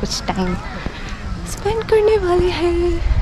कुछ time spend करने वाले हैं।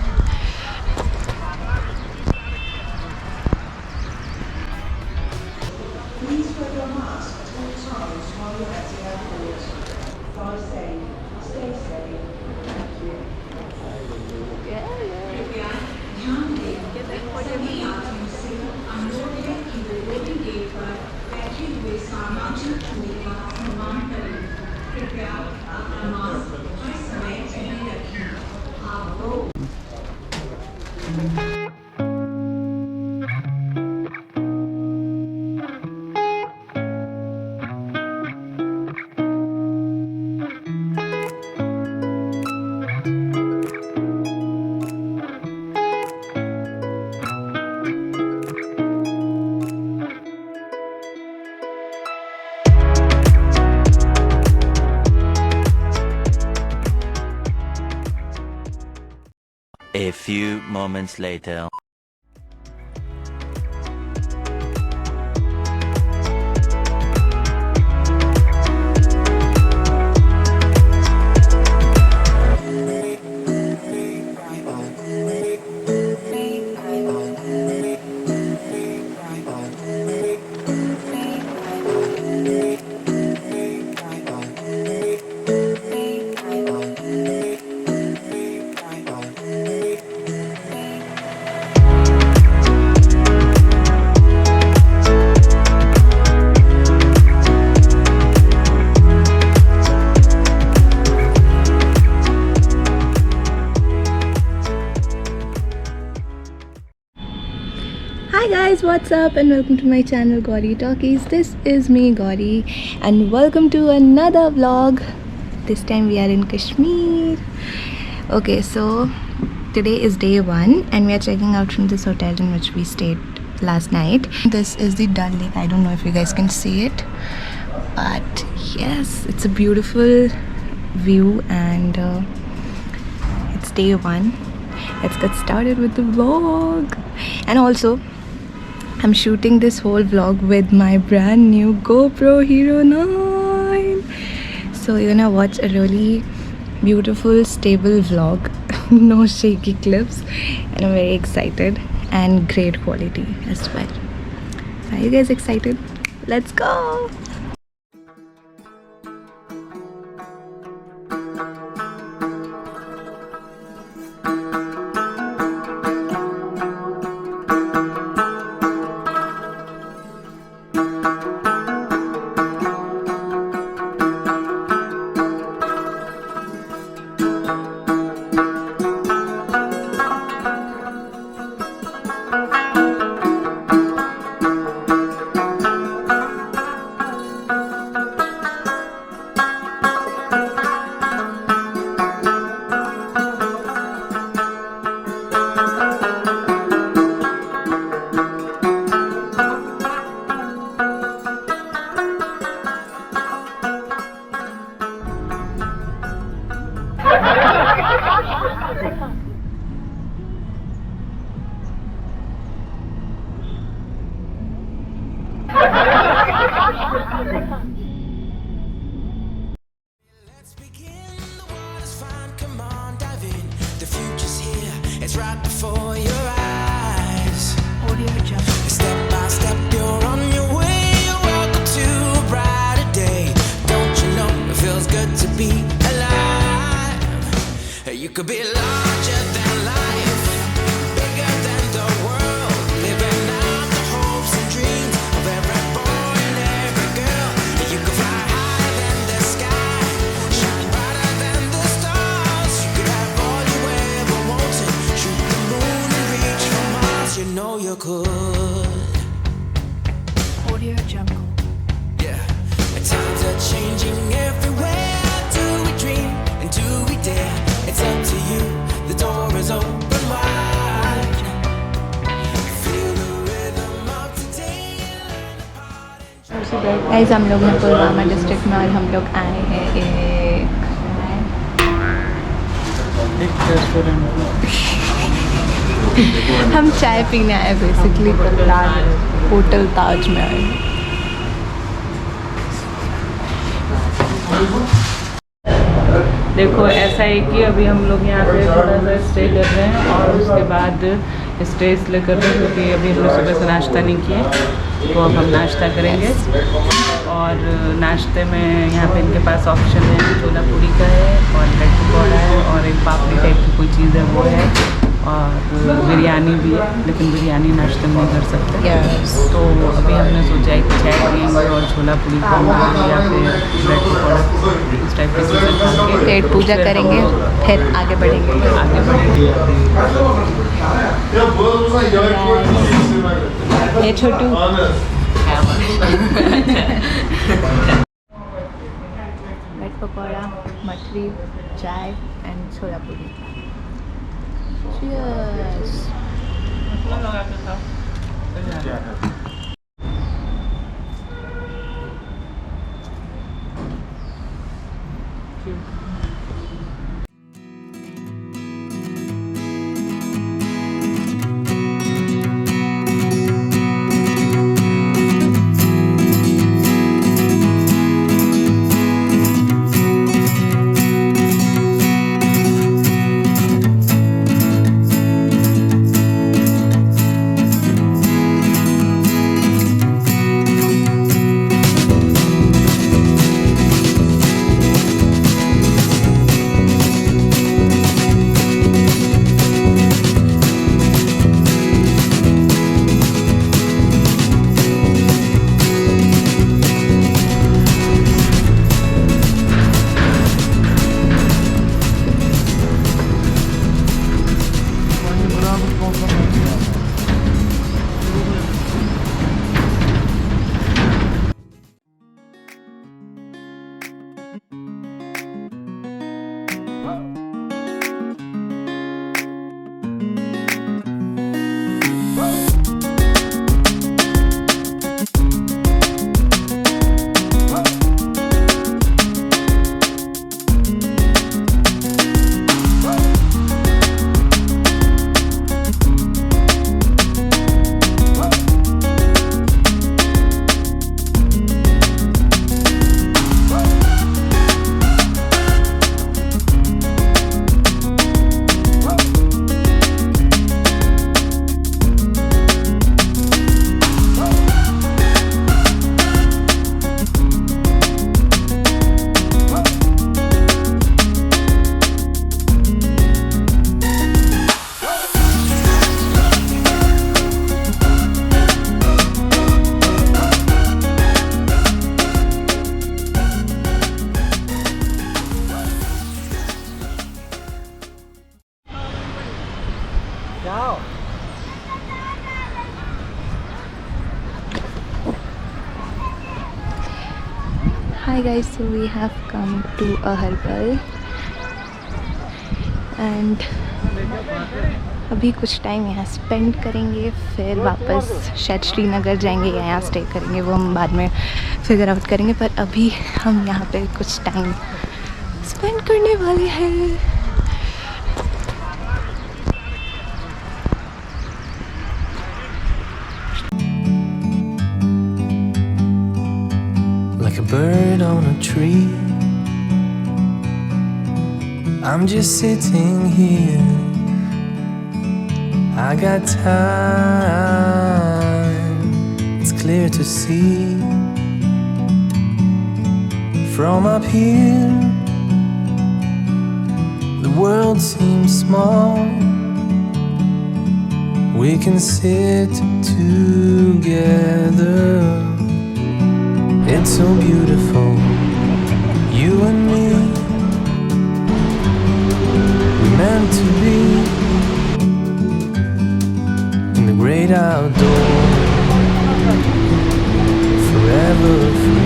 A few moments later. Hi guys, what's up and welcome to my channel Gauri Talkies. This is me Gauri and welcome to another vlog. This time we are in Kashmir. Okay, so today is day 1 and we are checking out from this hotel in which we stayed last night. This is the Dal Lake. I don't know if you guys can see it, but yes, it's a beautiful view and it's day 1. Let's get started with the vlog. And also I'm shooting this whole vlog with my brand new GoPro Hero 9. So you're gonna watch a really beautiful, stable vlog. No shaky clips. And I'm very excited and great quality as well. Are you guys excited? Let's go! Let's begin, the water's fine, come on, dive in. The future's here, it's right before your eyes. Step by step, you're on your way. Welcome to a brighter day. Don't you know it feels good to be alive? You could be larger than life, bigger than the world, living out the hopes and dreams of every boy and every girl. You could fly higher than the sky, shine brighter than the stars. You could have all you ever wanted, shoot the moon and reach for Mars. You know you could. Audio Jungle. Yeah, and times are changing everywhere. Do we dream and do we dare? It's up to you, the door is open wide. Feel the rhythm of today. Guys हम लोग हैं Pulwama district में और हम लोग आए हैं हम चाय पीने आए बेसिकली होटल ताज में आए। देखो ऐसा है कि अभी हम लोग यहाँ पे थोड़ा सा स्टे कर रहे हैं और उसके बाद स्टे इसलिए कर रहे हैं क्योंकि अभी हम लोग सुबह से नाश्ता नहीं किए, तो अब हम नाश्ता करेंगे। और नाश्ते में यहाँ पे इनके पास ऑप्शन है, छोला पूरी का है और ब्रेड पकौड़ा है और एक पापड़ी टाइप की कोई चीज़ है वो है, और बिरयानी भी है, लेकिन बिरयानी नाश्ते में नहीं कर सकते। तो अभी हमने सोचा है कि चाय पियेंगे और छोला पूरी खाएंगे या फिर ब्रेड पकौड़ा इस टाइप की चीज़ें खा के पेट पूजा करेंगे, फिर आगे बढ़ेंगे। ये छोटू ब्रेड पकौड़ा, मठरी, चाय एंड छोला पूरी। Cheers. Hi guys, so we have come to Aharbal and अभी कुछ टाइम यहाँ स्पेंड करेंगे, फिर वापस शायद श्रीनगर जाएंगे या यहाँ स्टे करेंगे, वो हम बाद में फिगर आउट करेंगे। पर अभी हम यहाँ पे कुछ टाइम स्पेंड करने वाले हैं। Like a bird on a tree, I'm just sitting here. I got time, it's clear to see. From up here, the world seems small. We can sit together. It's so beautiful, you and me. We're meant to be in the great outdoors, forever free.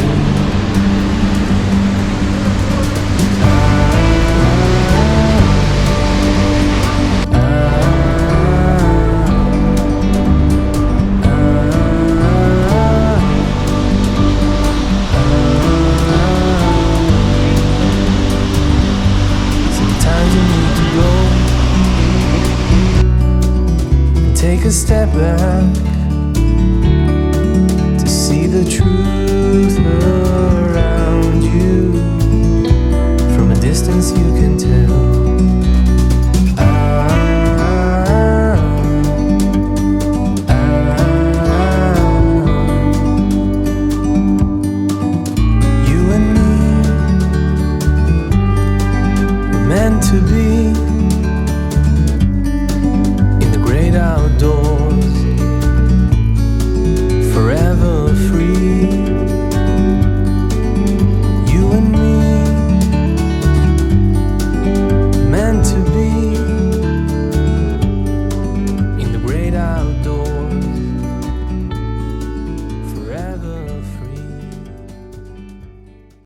Take a step back to see the truth.